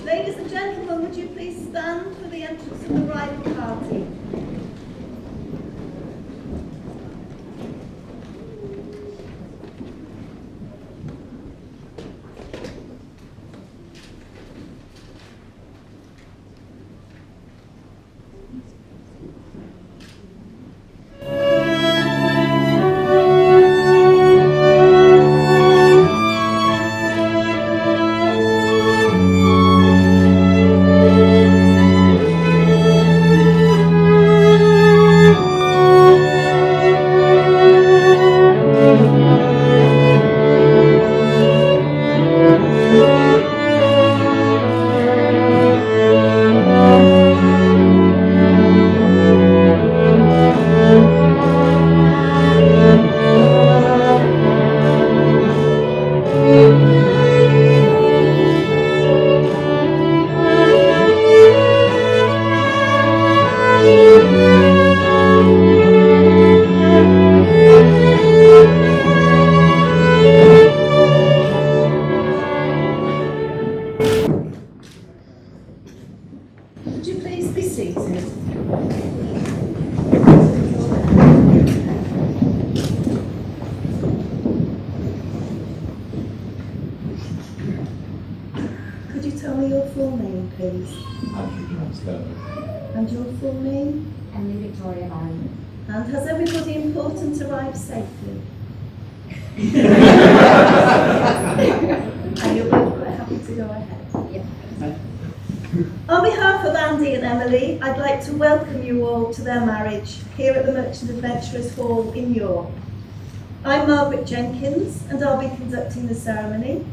Ladies and gentlemen, would you please stand for the entrance of the bridal party? Would you please be seated? Could you tell me your full name, please? And your full name? Emily Victoria Barry. And has everybody important arrived safely? And you're both quite happy to go ahead? Yeah. On behalf of Andy and Emily, I'd like to welcome you all to their marriage here at the Merchant Adventurers Hall in York. I'm Margaret Jenkins and I'll be conducting the ceremony.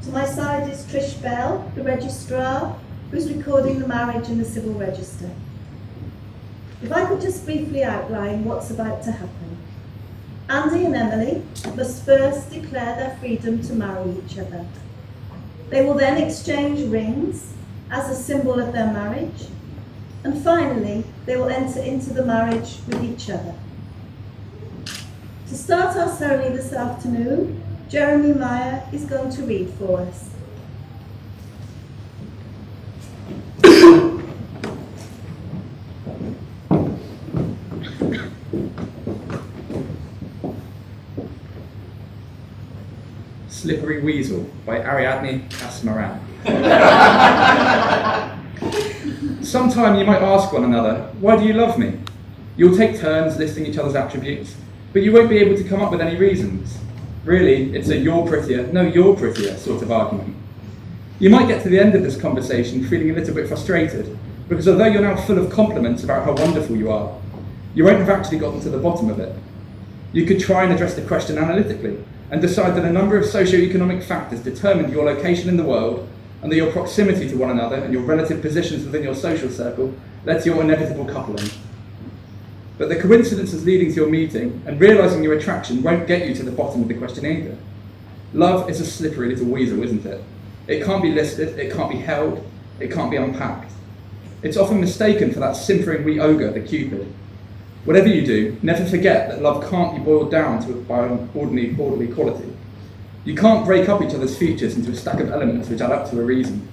To my side is Trish Bell, the registrar, who's recording the marriage in the Civil Register. If I could just briefly outline what's about to happen. Andy and Emily must first declare their freedom to marry each other. They will then exchange rings as a symbol of their marriage, and finally they will enter into the marriage with each other. To start our ceremony this afternoon, Jeremy Meyer is going to read for us. Slippery Weasel by Ariadne Casmaran. Sometime you might ask one another, why do you love me? You'll take turns listing each other's attributes, but you won't be able to come up with any reasons. Really, it's a you're prettier, no you're prettier sort of argument. You might get to the end of this conversation feeling a little bit frustrated, because although you're now full of compliments about how wonderful you are, you won't have actually gotten to the bottom of it. You could try and address the question analytically, and decide that a number of socio-economic factors determined your location in the world, and that your proximity to one another and your relative positions within your social circle led to your inevitable coupling. But the coincidences leading to your meeting and realising your attraction won't get you to the bottom of the question either. Love is a slippery little weasel, isn't it? It can't be listed, it can't be held, it can't be unpacked. It's often mistaken for that simpering wee ogre, the Cupid. Whatever you do, never forget that love can't be boiled down by an ordinary quality. You can't break up each other's features into a stack of elements which add up to a reason.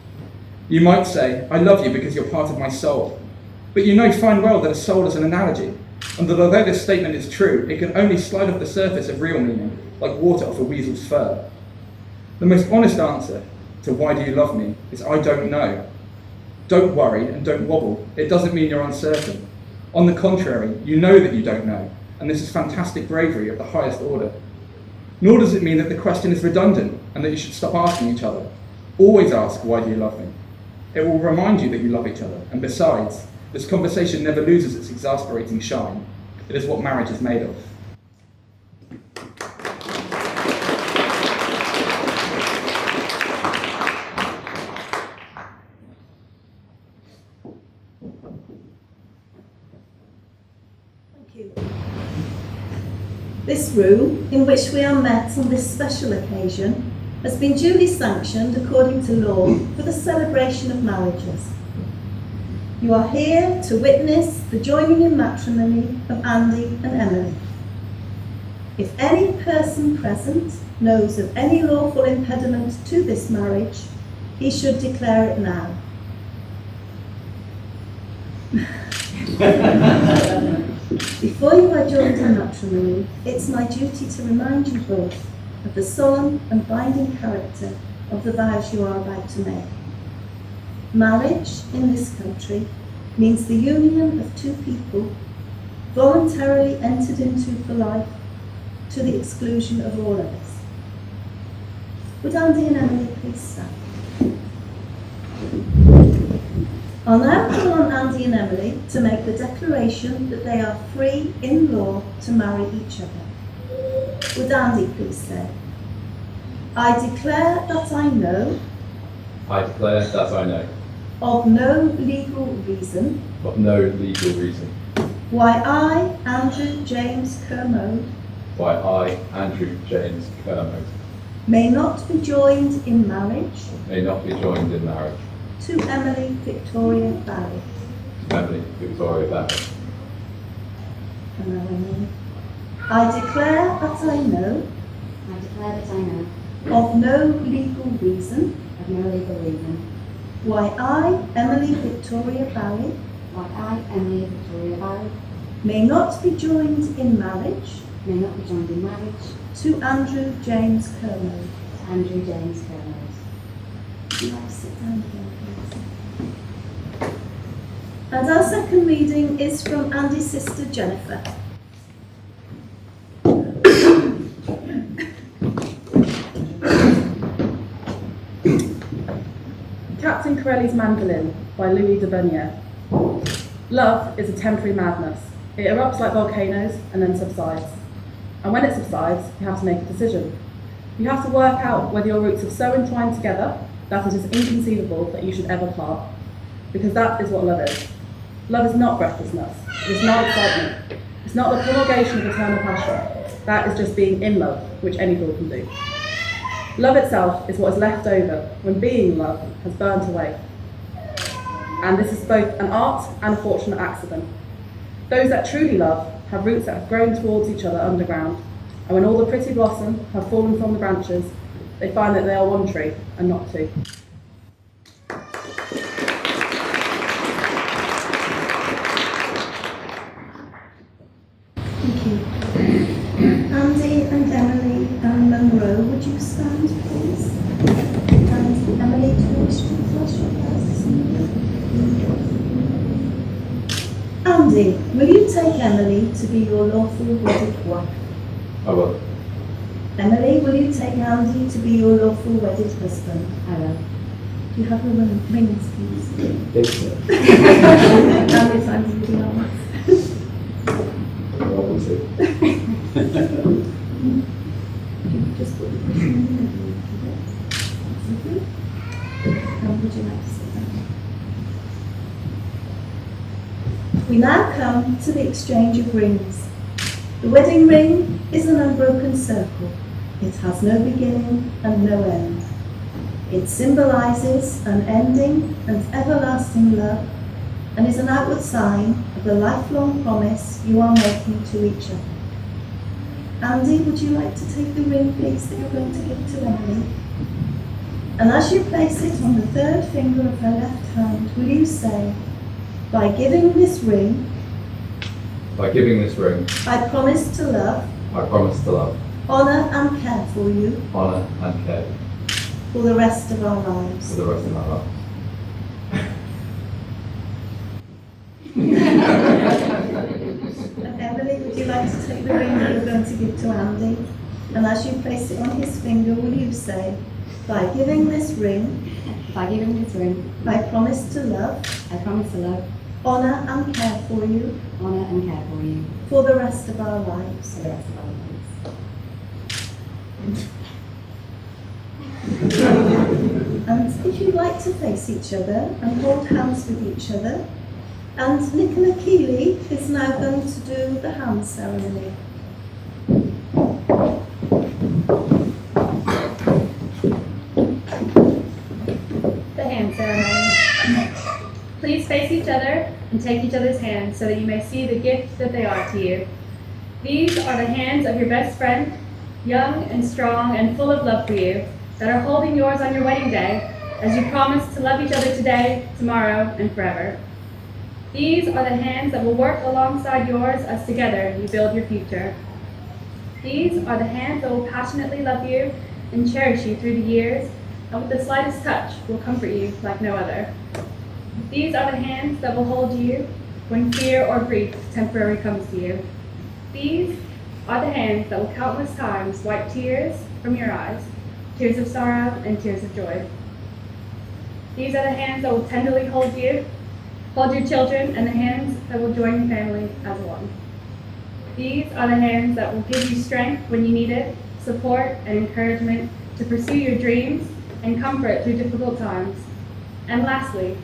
You might say, I love you because you're part of my soul. But you know fine well that a soul is an analogy, and that although this statement is true, it can only slide off the surface of real meaning, like water off a weasel's fur. The most honest answer to why do you love me is I don't know. Don't worry and don't wobble. It doesn't mean you're uncertain. On the contrary, you know that you don't know, and this is fantastic bravery of the highest order. Nor does it mean that the question is redundant and that you should stop asking each other. Always ask, why do you love me? It will remind you that you love each other, and besides, this conversation never loses its exasperating shine. It is what marriage is made of. This room, in which we are met on this special occasion, has been duly sanctioned according to law for the celebration of marriages. You are here to witness the joining in matrimony of Andy and Emily. If any person present knows of any lawful impediment to this marriage, he should declare it now. Before you are joined in matrimony, it's my duty to remind you both of the solemn and binding character of the vows you are about to make. Marriage in this country means the union of two people voluntarily entered into for life to the exclusion of all others. Would Andy and Emily please stand? I'll now call on Andy and Emily to make the declaration that they are free in law to marry each other. Would Andy please say, I declare that I know I declare that I know of no legal reason why I, Andrew James Kermode, may not be joined in marriage to Emily Victoria Barry. And now Emily. I declare that I know of no legal reason why I, Emily Victoria Barry, may not be joined in marriage to Andrew James Kermode. Would you like to sit down again, please? And our second reading is from Andy's sister Jennifer. Captain Corelli's Mandolin by Louis de Bernier. Love is a temporary madness. It erupts like volcanoes and then subsides. And when it subsides, you have to make a decision. You have to work out whether your roots are so entwined together that it is inconceivable that you should ever part. Because that is what love is. Love is not breathlessness. It is not excitement. It's not the prolongation of eternal passion. That is just being in love, which any fool can do. Love itself is what is left over when being love has burnt away. And this is both an art and a fortunate accident. Those that truly love have roots that have grown towards each other underground, and when all the pretty blossom have fallen from the branches, they find that they are one tree and not two. Thank you. Andy and Emily and Monroe, would you stand, please? And Emily, do you wish to flash your glasses? Andy, will you take Emily to be your lawful wedded wife? I will. Emily, will you take Andy to be your lawful wedded husband? I will. Do you have your rings, please? Yes, sir. How many times have you done Well, we'll see. Just put the person in the middle of it. And would you like to sit down? We now come to the exchange of rings. The wedding ring is an unbroken circle. It has no beginning and no end. It symbolises unending and everlasting love and is an outward sign of the lifelong promise you are making to each other. Andy, would you like to take the ring, please, that you're going to give to Emily? And as you place it on the third finger of her left hand, will you say, by giving this ring, By giving this ring, I promise to love, I promise to love, honour and care for you honour and care for the rest of our for lives. the rest of my life. And Emily, would you like to take the ring that you're going to give to Andy? And as you place it on his finger, will you say, by giving this ring, By giving this ring, I promise to love, I promise to love, honour and care for you honour and care for you for the rest of our lives. for the rest of our lives. And if you'd like to face each other and hold hands with each other, and Nicola Keeley is now going to do the hand ceremony. The hand ceremony. Please face each other and take each other's hands so that you may see the gift that they are to you. These are the hands of your best friend, young and strong and full of love for you, that are holding yours on your wedding day as you promise to love each other today, tomorrow, and forever. These are the hands that will work alongside yours as together you build your future. These are the hands that will passionately love you and cherish you through the years, and with the slightest touch will comfort you like no other. These are the hands that will hold you when fear or grief temporarily comes to you. These are the hands that will countless times wipe tears from your eyes, tears of sorrow and tears of joy. These are the hands that will tenderly hold you, hold your children, and the hands that will join your family as one. These are the hands that will give you strength when you need it, support and encouragement to pursue your dreams, and comfort through difficult times. And lastly,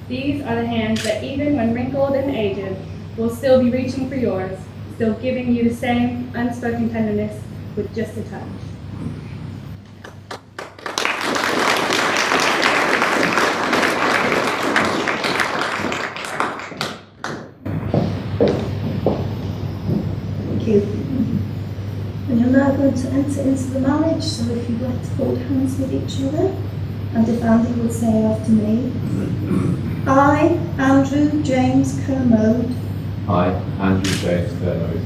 these are the hands that even when wrinkled and aged, will still be reaching for yours, still giving you the same unspoken tenderness with just a touch. Thank you. And you're now going to enter into the marriage, so if you'd like to hold hands with each other, and if Andy would say after me, I, Andrew James Kermode, I, Andrew James Kermode,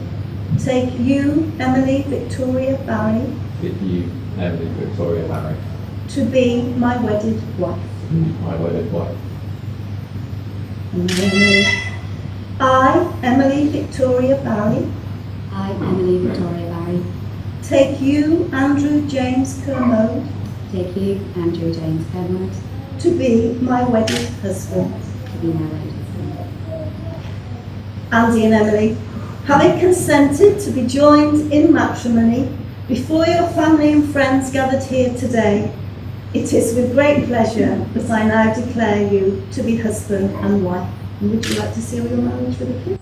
take you, Emily Victoria Barry, bid you, Emily Victoria Barry, to be my wedded wife. my wedded wife. And Emily. I, Emily Victoria Barry, I, Emily Victoria Barry, take you, Andrew James Kermode, take you, Andrew James Kermode, to be my wedded husband. to be my wedded husband. Andy and Emily, having consented to be joined in matrimony before your family and friends gathered here today, it is with great pleasure that I now declare you to be husband and wife. And would you like to seal your marriage with a kiss?